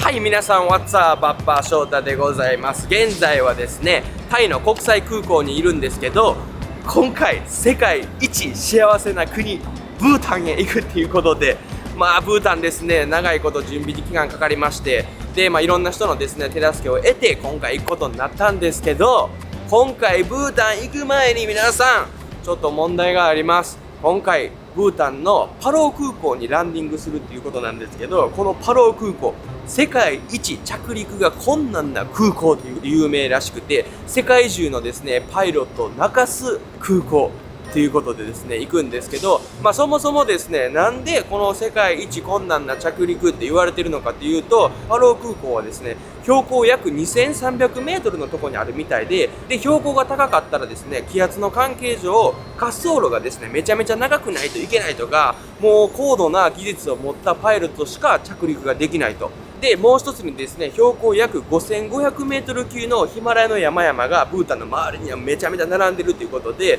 はい、皆さん、What's up? バッパー翔太でございます。現在はですね、タイの国際空港にいるんですけど、今回、世界一幸せな国、ブータンへ行くっていうことで、ブータンですね、長いこと準備期間かかりまして、で、いろんな人のですね、手助けを得て、今回行くことになったんですけど、今回、ブータン行く前に皆さん、ちょっと問題があります。今回、ブータンのパロー空港にランディングするっていうことなんですけど、このパロー空港、世界一着陸が困難な空港という有名らしくて、世界中のですね、パイロットを泣かす空港ということでですね、行くんですけど、そもそもですね、なんでこの世界一困難な着陸って言われてるのかっていうと、パロー空港はですね、標高約2300メートルのところにあるみたいで、標高が高かったらですね、気圧の関係上、滑走路がですね、めちゃめちゃ長くないといけないとか、もう高度な技術を持ったパイロットしか着陸ができないと。で、もう一つにですね、標高約5500メートル級のヒマラヤの山々がブータンの周りにはめちゃめちゃ並んでるということで、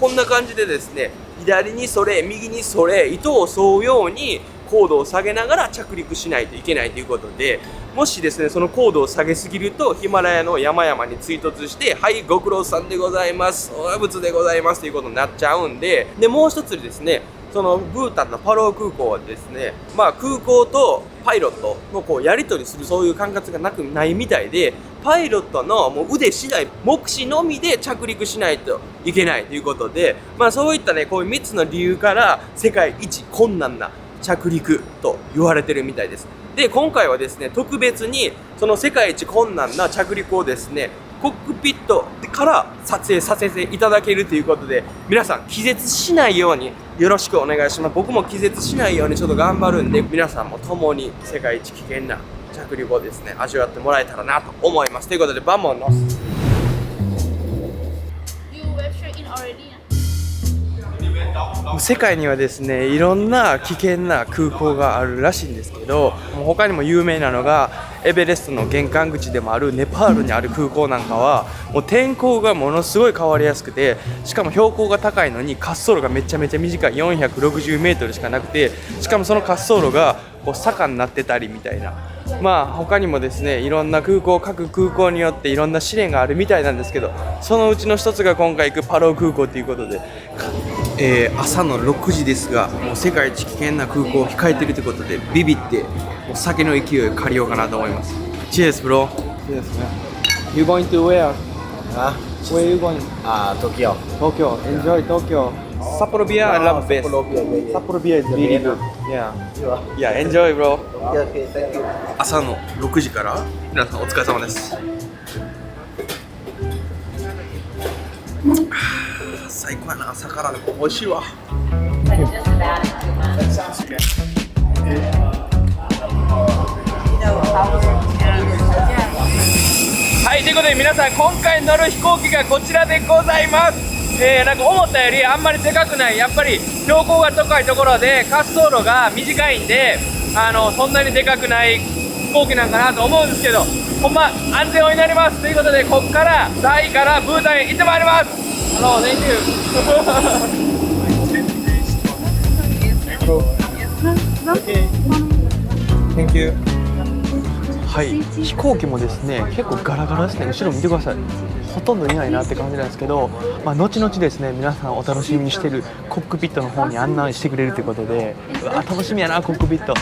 こんな感じでですね、左にそれ、右にそれ、糸を沿うように高度を下げながら着陸しないといけないということで、もしですね、その高度を下げすぎると、ヒマラヤの山々に追突して、はい、ご苦労さんでございます、お物でございますということになっちゃうんで、もう一つですね、そのブータンのパロー空港はですね、空港とパイロットのやり取りするそういう感覚がないみたいで、パイロットのもう腕次第、目視のみで着陸しないといけないということで、そういったね、こういう3つの理由から世界一困難な着陸と言われてるみたいです。で、今回はですね、特別にその世界一困難な着陸をですね、コックピットから撮影させていただけるということで、皆さん気絶しないようによろしくお願いします。僕も気絶しないようにちょっと頑張るんで、皆さんも共に世界一危険な着陸をですね、味わってもらえたらなと思います。ということで、バモンノス。世界にはですね、いろんな危険な空港があるらしいんですけど、他にも有名なのがエベレストの玄関口でもあるネパールにある空港なんかは、もう天候がものすごい変わりやすくて、しかも標高が高いのに滑走路がめちゃめちゃ短い460メートルしかなくて、しかもその滑走路がこう坂になってたりみたいな、他にもですね、いろんな各空港によっていろんな試練があるみたいなんですけど、そのうちの一つが今回行くパロー空港ということで、朝の6時ですが、もう世界一危険な空港を控えているということで、ビビってお酒の勢いを借りようかなと思います。Cheers, bro. Yes, man. You going to where? Huh? Where you going? Tokyo. Tokyo. Enjoy Tokyo. Sapporo beer, I love best. Sapporo beer, yeah. Sapporo beer is really good. Yeah. Yeah, enjoy, bro. Okay, thank you. 朝の6時から皆さんお疲れ様です。最高やな、朝からでも美味しいわ。はい、ということで皆さん、今回乗る飛行機がこちらでございます。なんか思ったよりあんまりでかくない、やっぱり標高が高いところで滑走路が短いんで、そんなにでかくない飛行機なんかなと思うんですけど、ほんま安全を祈ります。ということで、ここからタイからブータンへ行ってまいります。Hello, thank you. Thank you. はい、飛行機もですね、結構ガラガラですね。後ろ見てください。ほとんどいないなって感じなんですけど、後々ですね、皆さんお楽しみにしているコックピットの方に案内してくれるということで、うわ、楽しみやな、コックピット。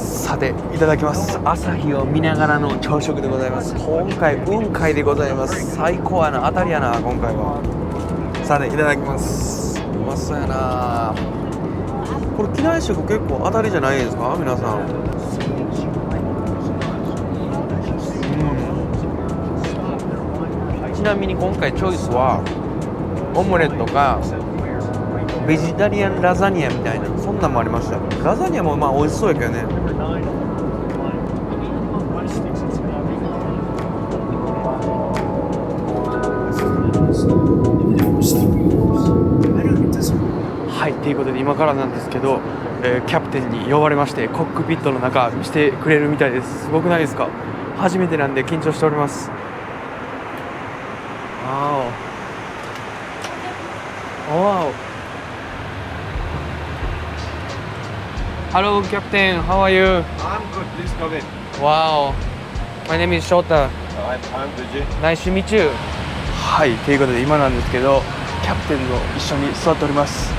さて、いただきます。朝日を見ながらの朝食でございます。今回雲海でございます。最高やな、当たりやな、今回は。さて、いただきます。うまそうやな。これ機内食結構当たりじゃないですか、皆さん。ちなみに今回チョイスはオムレットかベジタリアンラザニアみたいな、そんなんもありました。ラザニアも美味しそうやけどね。はい、ということで今からなんですけど、キャプテンに呼ばれまして、コックピットの中見せてくれるみたいです。すごくないですか？初めてなんで緊張しております。わお。わお。Hello, Captain. How are you? I'm good. Please come in. Wow. My name is Shota. I'm Vijay. Nice to meet you. はい、ということで今なんですけど、キャプテンと一緒に座っております。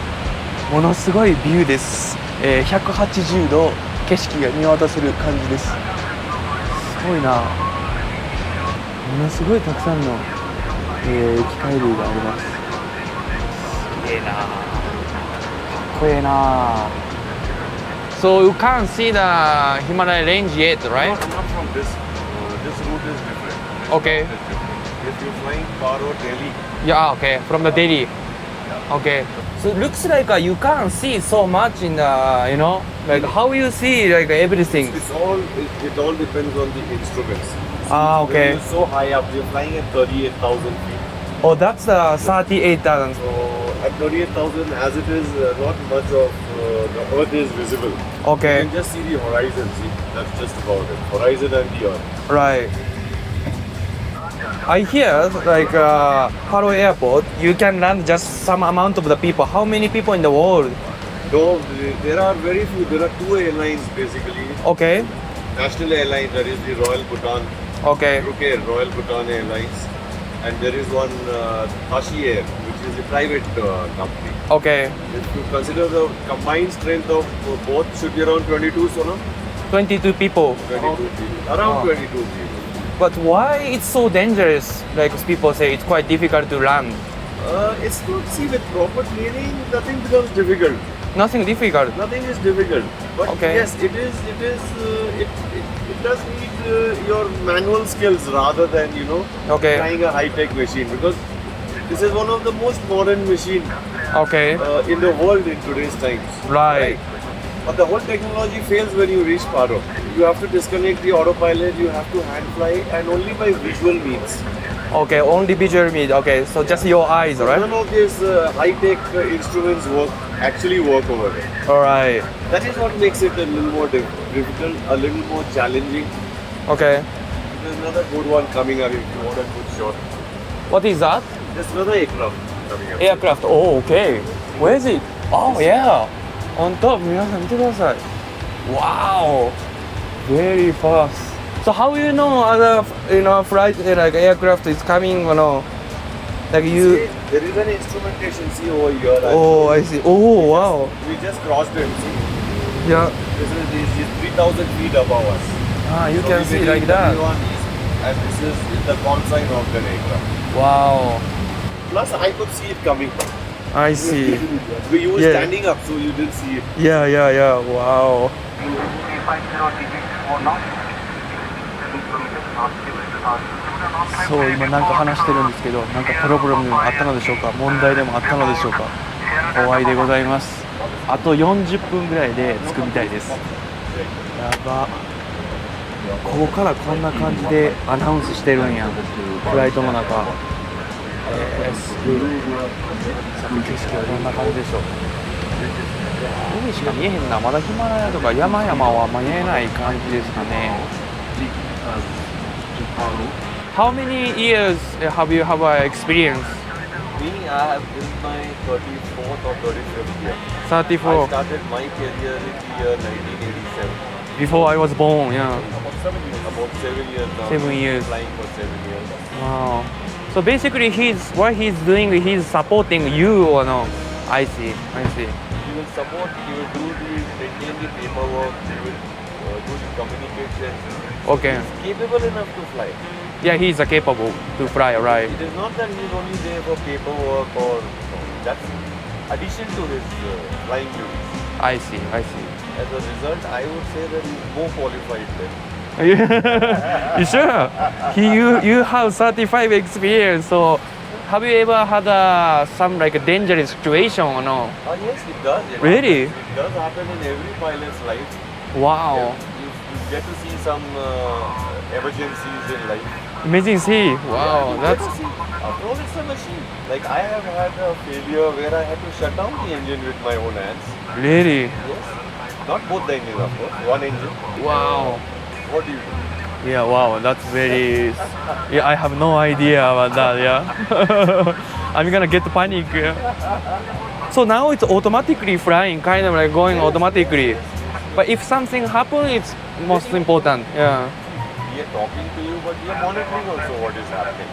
ものすごいビューです。180度景色が見渡せる感じです。すごいな。ものすごいたくさんの、機械類があります。すげえな。かっこええな。So you can't see the Himalaya range yet, right? Not from this. This route is different. Okay. If you're flying Paro, Delhi, Yeah, okay. From the Delhi. Okay. So it looks like you can't see so much in the, like how you see like everything. it all depends on the instruments. Ah, When okay. you're so high up, you're flying at 38,000 feet. Oh, that's 38,000. So at 38,000, as it is, not much of the Earth is visible. Okay. You can just see the horizon. See, that's just about it. Horizon and the Earth. Right. I hear like Paro Airport, you can land just some amount of the people. How many people in the world? No, there are very few. There are two airlines basically. Okay. National airline, that is the Royal Bhutan, Okay. Ruke, Royal Bhutan Airlines. And there is one Tashi Air, which is a private company. Okay. If you consider the combined strength of both, should be around 22, Sonam? 22 people. 22 people. Around 22 people. But why it's so dangerous? Like people say it's quite difficult to land. It's not, see, with proper training, nothing becomes difficult. Nothing difficult. Nothing is difficult. But Okay. yes, it does need your manual skills rather than, Okay. flying a high-tech machine, because this is one of the most modern machine Okay. in the world in today's times. Right. But the whole technology fails when you reach Paro. You have to disconnect the autopilot, you have to hand fly, and only by visual means. Okay. Only visual mean. Okay. So just your eyes, right? None of these high-tech instruments actually work over there. All right. That is what makes it a little more difficult, a little more challenging. Okay. There's another good one coming up if you want a good shot. What is that? There's another aircraft coming up. Aircraft. Oh, okay. Where is it? Oh, yeah. On top. 皆さん見てください。Wow. Very fast. So how you know other flight like aircraft is coming or no? Like you. See, there is an instrumentation, see over here. Oh, I see. Oh, wow. We just crossed it, see. Yeah. This is 3,000 feet above us. Ah, you So can we see believe like that. everyone is- And this is the consign of the aircraft. Wow. Plus, I could see it coming. I see. You were Yeah. standing up, so you didn't see it. Yeah, yeah, yeah. Wow. そう今なんか話してるんですけど、なんかプロブレムでもあったのでしょうか、問題でもあったのでしょうか。終わりでございます。あと40分ぐらいで着くみたいです。やば。ここからこんな感じでアナウンスしてるんや、フライトの中。すげえ。さっき景色はどんな感じでしょう。海しか見えへんな。まだヒマラヤとか山々は見えない感じですかね。How many years have you experience? Me, I have this is my 34th or 35th year. 34. I started my career in the year 1987. Before I was born, yeah. About 7 years now. 7 years. Flying for 7 years. Wow. So basically, what he's doing, he's supporting you or no? I see. I see. He will support, he will maintain the paperwork, he will do the communication. Okay. He's capable enough to fly. Yeah, he's capable to fly, right? It is not that he's only there for paperwork or that's addition to his flying duties. I see. I see. As a result, I would say that he's more qualified than. You sure? You have 35 experience, so have you ever had some like a dangerous situation or no? Oh yes, it does. Really? It does happen in every pilot's life. Wow. You get to see some emergencies in life. Emergency. Wow, You that's get to see. After all, it's a machine. Like I have had a failure where I had to shut down the engine with my own hands. really. Yes. Not both the engines, of course. One engine. Wow. What do you do? Yeah, wow, that's very. Yeah, I have no idea about that. Yeah, I'm gonna get panic. So now it's automatically flying, kind of like going automatically. But if something happens, it's most important. Yeah. We are talking to you, but we are monitoring also what is happening.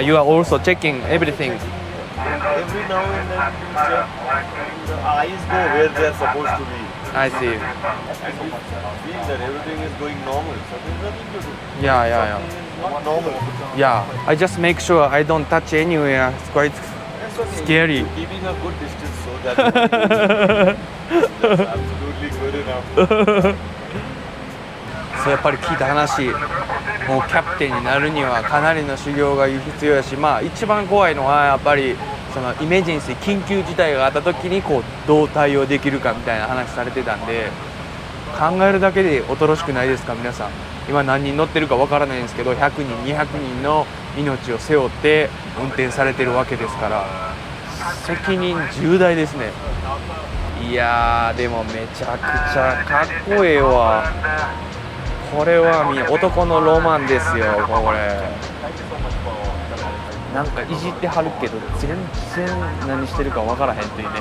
You are also checking everything. Every now and then, we check. The eyes go where they are supposed to be. I see. And we feel that everything is going normal. So there's nothing to do. Yeah, yeah, yeah. Something is not normal. Yeah, I just make sure I don't touch anywhere. It's quite That's okay. scary. You're keeping a good distance so that that's absolutely good enough. そうやっぱり聞いた話、もうキャプテンになるにはかなりの修行が必要やし、まあ一番怖いのはやっぱりそのイメージンス緊急事態があった時にこうどう対応できるかみたいな話されてたんで、考えるだけで恐ろしくないですか皆さん。今何人乗ってるかわからないんですけど、100人200人の命を背負って運転されてるわけですから、責任重大ですね。いやーでもめちゃくちゃかっこええわ。これは男のロマンですよこれ。なんかいじってはるけど全然何してるか分からへんっていうね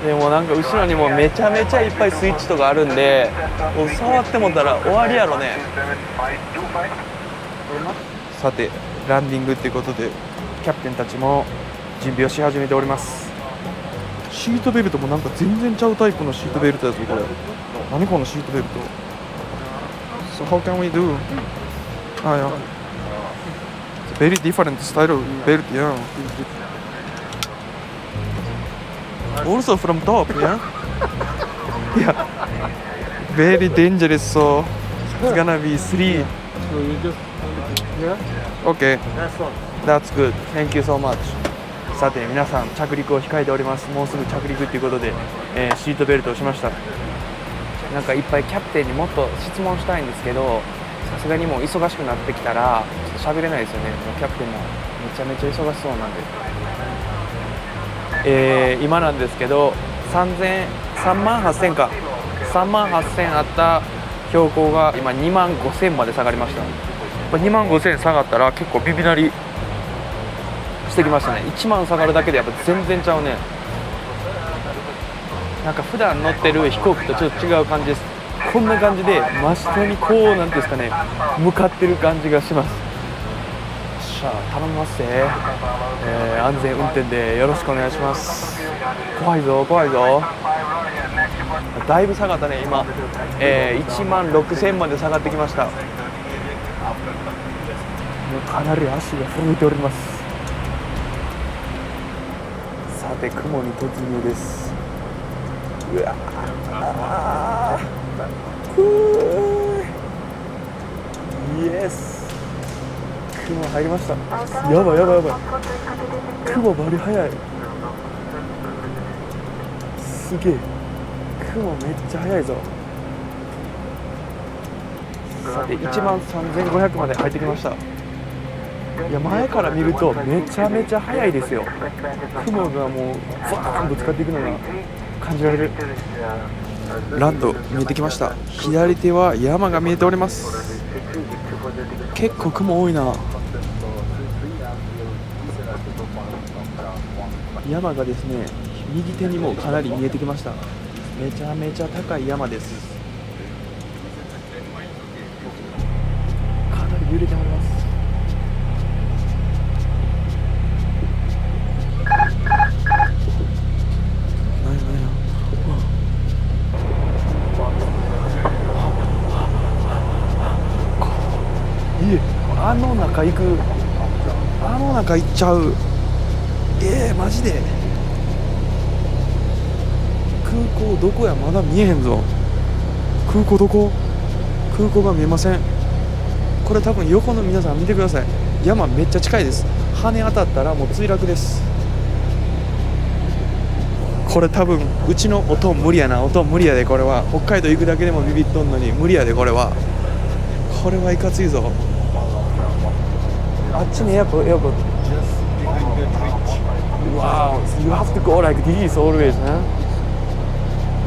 でもなんか後ろにもめちゃめちゃいっぱいスイッチとかあるんで、もう触ってもたら終わりやろね。さてランディングっていうことでキャプテンたちも準備をし始めております。シートベルトもなんか全然ちゃうタイプのシートベルトやぞこれ。何このシートベルト。 So how can we do? Ah yeah. It's very different style of belt, yeah. Also from top, yeah. Yeah. Very dangerous, so it's gonna be 3. So you just yeah. Okay, That's all. that's good. Thank you so much. さて皆さん着陸を控えております。もうすぐ着陸ということで、シートベルトをしました。なんかいっぱいキャプテンにもっと質問したいんですけど、さすがにもう忙しくなってきたらちょっと喋れないですよね。もうキャプテンもめちゃめちゃ忙しそうなんで、今なんですけど3万8000か3万8000あった標高が今2万5000まで下がりました。2万5000下がったら結構ビビなりしてきましたね。1万下がるだけでやっぱ全然ちゃうね。なんか普段乗ってる飛行機とちょっと違う感じです。こんな感じで真下にこうなんていうんですかね、向かってる感じがします。しゃあ頼みますね、安全運転でよろしくお願いします。怖いぞ怖いぞ。だいぶ下がったね今、1万6000まで下がってきました。もうかなり足が震えております。さて雲に突入です。うわあーイエス、雲入りました。やばいやばいやばい、雲バリ速い。すげえ雲めっちゃ速いぞ。さて1万3500まで入ってきました。いや前から見るとめちゃめちゃ速いですよ。雲がもうバーンぶつかっていくのが感じられる。ランド見えてきました。左手は山が見えております。結構雲多いな。山がですね右手にもかなり見えてきました。めちゃめちゃ高い山です。かなり揺れております。あの中行く、あの中行っちゃう。マジで空港どこや、まだ見えへんぞ。空港どこ？空港が見えません。これ多分横の皆さん見てください。山めっちゃ近いです。羽当たったらもう墜落です。これ多分うちの音無理やな。音無理やで。これは北海道行くだけでもビビっとんのに無理やで。これはいかついぞ。あっちにエアポート。Wow, you have to go like this always, huh?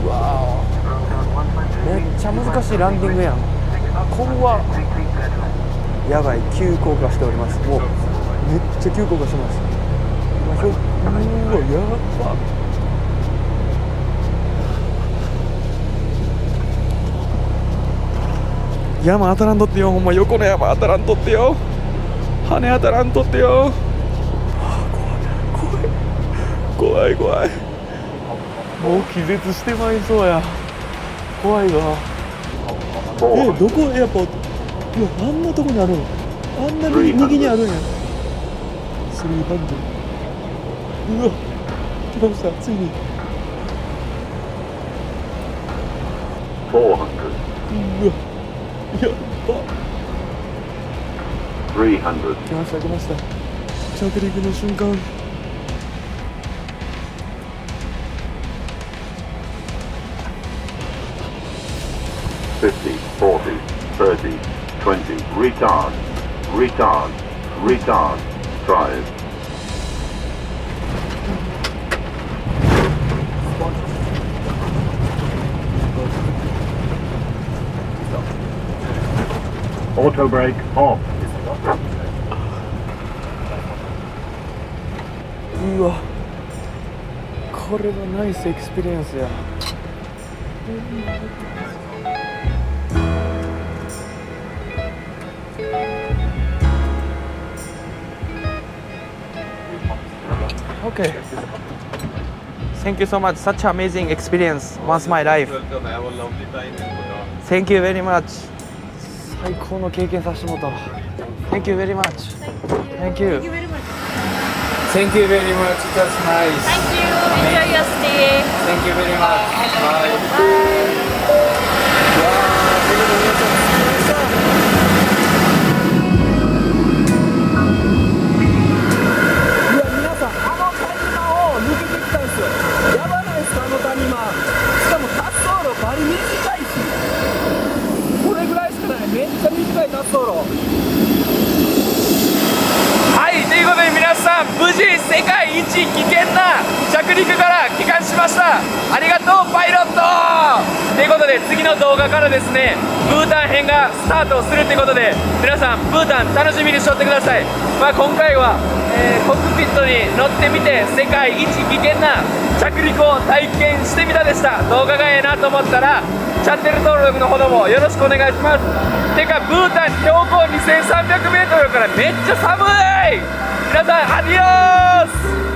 わー、めっちゃ難しいランディングやん。こんはやばい、急降下しております。もうめっちゃ急降下してます。うわ、やばっ。山当たらんとってよ、ほんま横の山当たらんとってよ、羽当たらんとってよ。怖い怖い、もう気絶してまいそうや。怖いわ。どこエアポート、いや、あんなとこにあるん、あんな右にあるんや。300、うわ、来ました、ついに。400, うわ、やっば。 300, 来ました来ました、着陸の瞬間。50, 40, 30, 20, retard, retard, retard, drive. Auto brake off. うわ、これはナイスエクスペリエンスや。Okay. Thank you so much. Such amazing experience. Once my life. Thank you very much. 最高の経験させてもらった。Thank you very much. Thank you. Thank you very much. That's nice. Thank you. Enjoy your stay. Thank you very much. Bye. Bye. はい、ということで皆さん、無事世界一危険な着陸から帰還しました。ありがとうパイロット。ということで次の動画からですね、ブータン編がスタートするということで、皆さんブータン楽しみにしとってください。今回は、コックピットに乗ってみて世界一危険な着陸を体験してみたでした。動画がええなと思ったらチャンネル登録のほどもよろしくお願いします。てかブータン標高 2300m からめっちゃ寒い。皆さんアディオース。